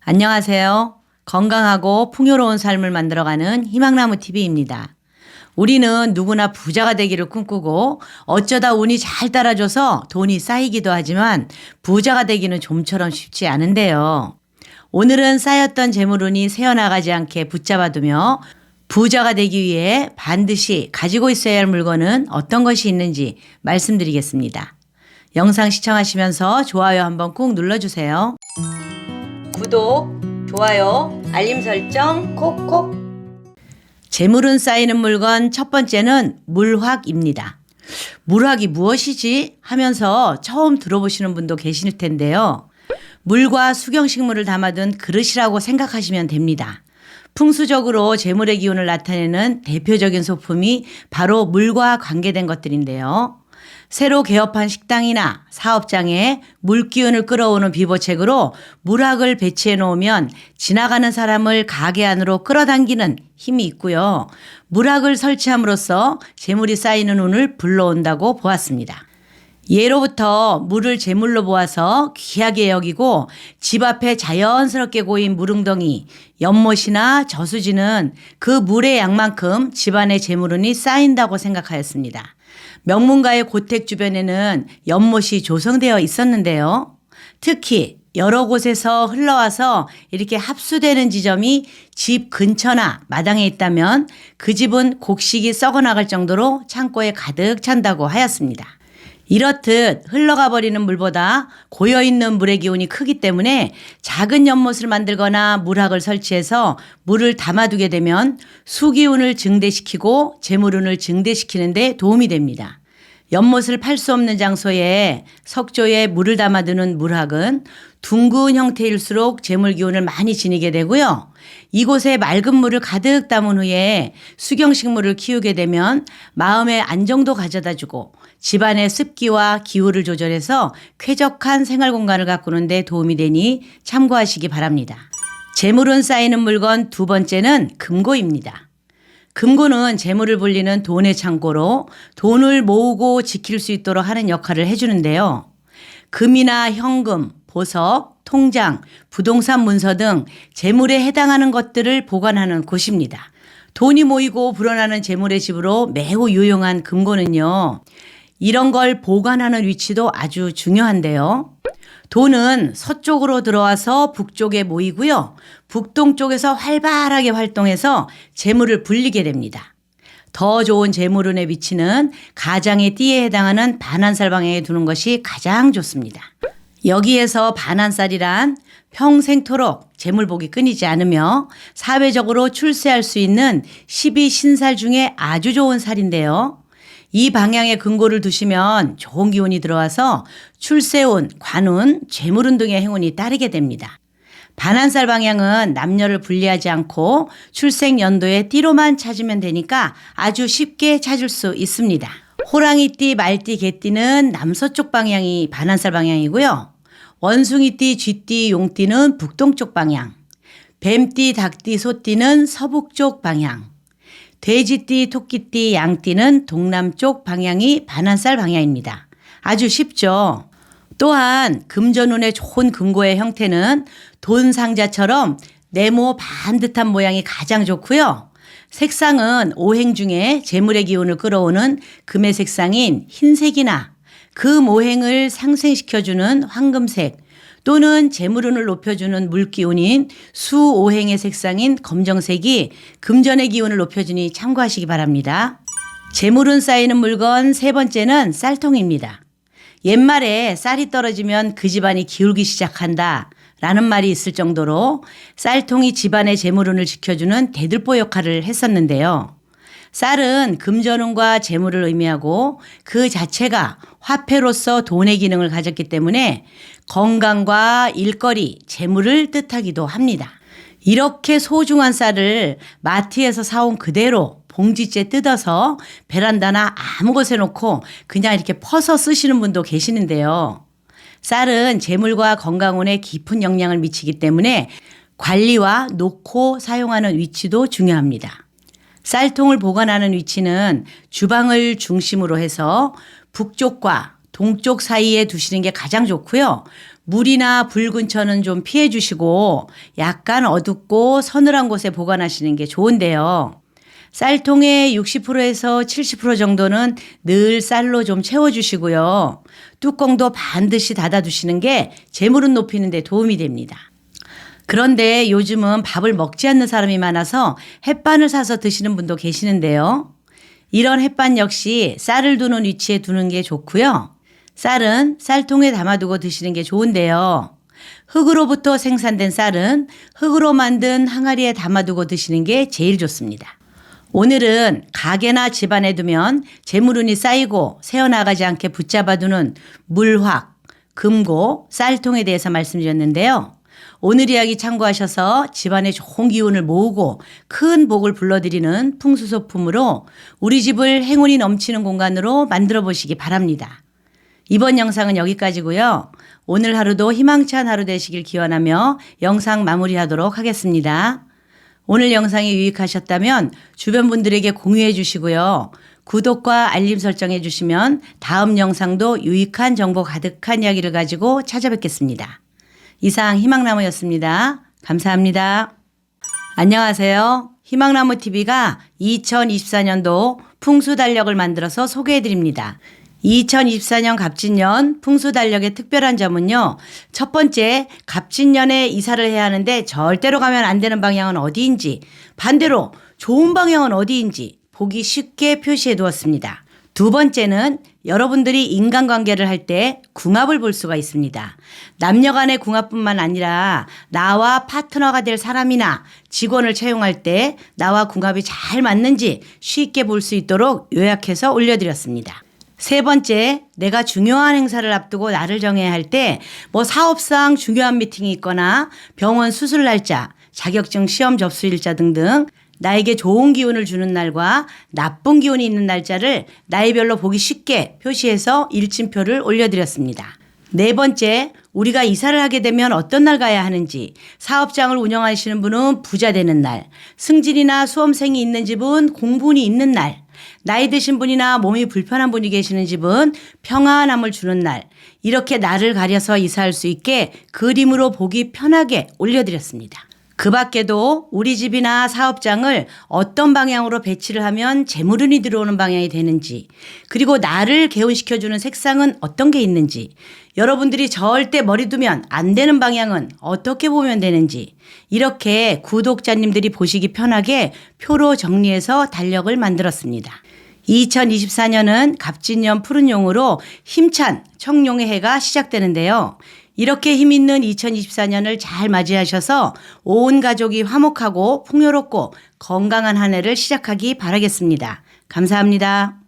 안녕하세요. 건강하고 풍요로운 삶을 만들어가는 희망나무 TV입니다. 우리는 누구나 부자가 되기를 꿈꾸고 어쩌다 운이 잘 따라줘서 돈이 쌓이기도 하지만 부자가 되기는 좀처럼 쉽지 않은데요. 오늘은 쌓였던 재물운이 새어나가지 않게 붙잡아두며 부자가 되기 위해 반드시 가지고 있어야 할 물건은 어떤 것이 있는지 말씀드리겠습니다. 영상 시청하시면서 좋아요 한번 꾹 눌러주세요. 구독, 좋아요, 알림 설정 콕콕. 재물운 쌓이는 물건 첫 번째는 물확입니다. 물확이 무엇이지 하면서 처음 들어보시는 분도 계실 텐데요. 물과 수경식물을 담아둔 그릇이라고 생각하시면 됩니다. 풍수적으로 재물의 기운을 나타내는 대표적인 소품이 바로 물과 관계된 것들인데요. 새로 개업한 식당이나 사업장에 물기운을 끌어오는 비보책으로 물확을 배치해 놓으면 지나가는 사람을 가게 안으로 끌어당기는 힘이 있고요. 물확을 설치함으로써 재물이 쌓이는 운을 불러온다고 보았습니다. 예로부터 물을 재물로 보아서 귀하게 여기고 집 앞에 자연스럽게 고인 물웅덩이, 연못이나 저수지는 그 물의 양만큼 집안의 재물운이 쌓인다고 생각하였습니다. 명문가의 고택 주변에는 연못이 조성되어 있었는데요. 특히 여러 곳에서 흘러와서 이렇게 합수되는 지점이 집 근처나 마당에 있다면 그 집은 곡식이 썩어나갈 정도로 창고에 가득 찬다고 하였습니다. 이렇듯 흘러가 버리는 물보다 고여있는 물의 기운이 크기 때문에 작은 연못을 만들거나 물확을 설치해서 물을 담아두게 되면 수기운을 증대시키고 재물운을 증대시키는 데 도움이 됩니다. 연못을 팔 수 없는 장소에 석조에 물을 담아두는 물확은 둥근 형태일수록 재물 기운을 많이 지니게 되고요. 이곳에 맑은 물을 가득 담은 후에 수경식물을 키우게 되면 마음의 안정도 가져다주고 집안의 습기와 기후를 조절해서 쾌적한 생활 공간을 가꾸는 데 도움이 되니 참고하시기 바랍니다. 재물운 쌓이는 물건 두 번째는 금고입니다. 금고는 재물을 불리는 돈의 창고로 돈을 모으고 지킬 수 있도록 하는 역할을 해주는데요. 금이나 현금, 보석, 통장, 부동산 문서 등 재물에 해당하는 것들을 보관하는 곳입니다. 돈이 모이고 불어나는 재물의 집으로 매우 유용한 금고는요. 이런 걸 보관하는 위치도 아주 중요한데요. 돈은 서쪽으로 들어와서 북쪽에 모이고요. 북동쪽에서 활발하게 활동해서 재물을 불리게 됩니다. 더 좋은 재물운의 위치는 가장의 띠에 해당하는 반한살 방향에 두는 것이 가장 좋습니다. 여기에서 반한살이란 평생토록 재물복이 끊이지 않으며 사회적으로 출세할 수 있는 12신살 중에 아주 좋은 살인데요. 이 방향에 금고를 두시면 좋은 기운이 들어와서 출세운, 관운, 재물운 등의 행운이 따르게 됩니다. 반한살 방향은 남녀를 분리하지 않고 출생 연도의 띠로만 찾으면 되니까 아주 쉽게 찾을 수 있습니다. 호랑이띠, 말띠, 개띠는 남서쪽 방향이 반한살 방향이고요. 원숭이띠, 쥐띠, 용띠는 북동쪽 방향. 뱀띠, 닭띠, 소띠는 서북쪽 방향. 돼지띠, 토끼띠, 양띠는 동남쪽 방향이 반한살 방향입니다. 아주 쉽죠. 또한 금전운에 좋은 금고의 형태는 돈 상자처럼 네모 반듯한 모양이 가장 좋고요. 색상은 오행 중에 재물의 기운을 끌어오는 금의 색상인 흰색이나 그 모행을 상생시켜주는 황금색 또는 재물운을 높여주는 물기운인 수오행의 색상인 검정색이 금전의 기운을 높여주니 참고하시기 바랍니다. 재물운 쌓이는 물건 세 번째는 쌀통입니다. 옛말에 쌀이 떨어지면 그 집안이 기울기 시작한다 라는 말이 있을 정도로 쌀통이 집안의 재물운을 지켜주는 대들보 역할을 했었는데요. 쌀은 금전운과 재물을 의미하고 그 자체가 화폐로서 돈의 기능을 가졌기 때문에 건강과 일거리, 재물을 뜻하기도 합니다. 이렇게 소중한 쌀을 마트에서 사온 그대로 봉지째 뜯어서 베란다나 아무 곳에 놓고 그냥 이렇게 퍼서 쓰시는 분도 계시는데요. 쌀은 재물과 건강운에 깊은 영향을 미치기 때문에 관리와 놓고 사용하는 위치도 중요합니다. 쌀통을 보관하는 위치는 주방을 중심으로 해서 북쪽과 동쪽 사이에 두시는 게 가장 좋고요. 물이나 불 근처는 좀 피해 주시고 약간 어둡고 서늘한 곳에 보관하시는 게 좋은데요. 쌀통의 60%에서 70% 정도는 늘 쌀로 좀 채워주시고요. 뚜껑도 반드시 닫아두시는 게 재물운 높이는 데 도움이 됩니다. 그런데 요즘은 밥을 먹지 않는 사람이 많아서 햇반을 사서 드시는 분도 계시는데요. 이런 햇반 역시 쌀을 두는 위치에 두는 게 좋고요. 쌀은 쌀통에 담아두고 드시는 게 좋은데요. 흙으로부터 생산된 쌀은 흙으로 만든 항아리에 담아두고 드시는 게 제일 좋습니다. 오늘은 가게나 집안에 두면 재물운이 쌓이고 새어나가지 않게 붙잡아두는 물확, 금고, 쌀통에 대해서 말씀드렸는데요. 오늘 이야기 참고하셔서 집안에 좋은 기운을 모으고 큰 복을 불러들이는 풍수소품으로 우리 집을 행운이 넘치는 공간으로 만들어 보시기 바랍니다. 이번 영상은 여기까지고요. 오늘 하루도 희망찬 하루 되시길 기원하며 영상 마무리하도록 하겠습니다. 오늘 영상이 유익하셨다면 주변 분들에게 공유해 주시고요. 구독과 알림 설정해 주시면 다음 영상도 유익한 정보 가득한 이야기를 가지고 찾아뵙겠습니다. 이상 희망나무였습니다. 감사합니다. 안녕하세요. 희망나무TV가 2024년도 풍수달력을 만들어서 소개해 드립니다. 2024년 갑진년 풍수달력의 특별한 점은요. 첫 번째, 갑진년에 이사를 해야 하는데 절대로 가면 안 되는 방향은 어디인지, 반대로 좋은 방향은 어디인지 보기 쉽게 표시해 두었습니다. 두 번째는 여러분들이 인간관계를 할 때 궁합을 볼 수가 있습니다. 남녀 간의 궁합뿐만 아니라 나와 파트너가 될 사람이나 직원을 채용할 때 나와 궁합이 잘 맞는지 쉽게 볼 수 있도록 요약해서 올려드렸습니다. 세 번째, 내가 중요한 행사를 앞두고 날을 정해야 할 때 사업상 중요한 미팅이 있거나 병원 수술 날짜, 자격증 시험 접수 일자 등등 나에게 좋은 기운을 주는 날과 나쁜 기운이 있는 날짜를 나이별로 보기 쉽게 표시해서 일침표를 올려드렸습니다. 네 번째, 우리가 이사를 하게 되면 어떤 날 가야 하는지, 사업장을 운영하시는 분은 부자 되는 날, 승진이나 수험생이 있는 집은 공분이 있는 날, 나이 드신 분이나 몸이 불편한 분이 계시는 집은 평안함을 주는 날, 이렇게 날을 가려서 이사할 수 있게 그림으로 보기 편하게 올려드렸습니다. 그 밖에도 우리 집이나 사업장을 어떤 방향으로 배치를 하면 재물운이 들어오는 방향이 되는지, 그리고 나를 개운시켜주는 색상은 어떤 게 있는지, 여러분들이 절대 머리 두면 안 되는 방향은 어떻게 보면 되는지, 이렇게 구독자님들이 보시기 편하게 표로 정리해서 달력을 만들었습니다. 2024년은 갑진년 푸른 용으로 힘찬 청룡의 해가 시작되는데요. 이렇게 힘있는 2024년을 잘 맞이하셔서 온 가족이 화목하고 풍요롭고 건강한 한 해를 시작하기 바라겠습니다. 감사합니다.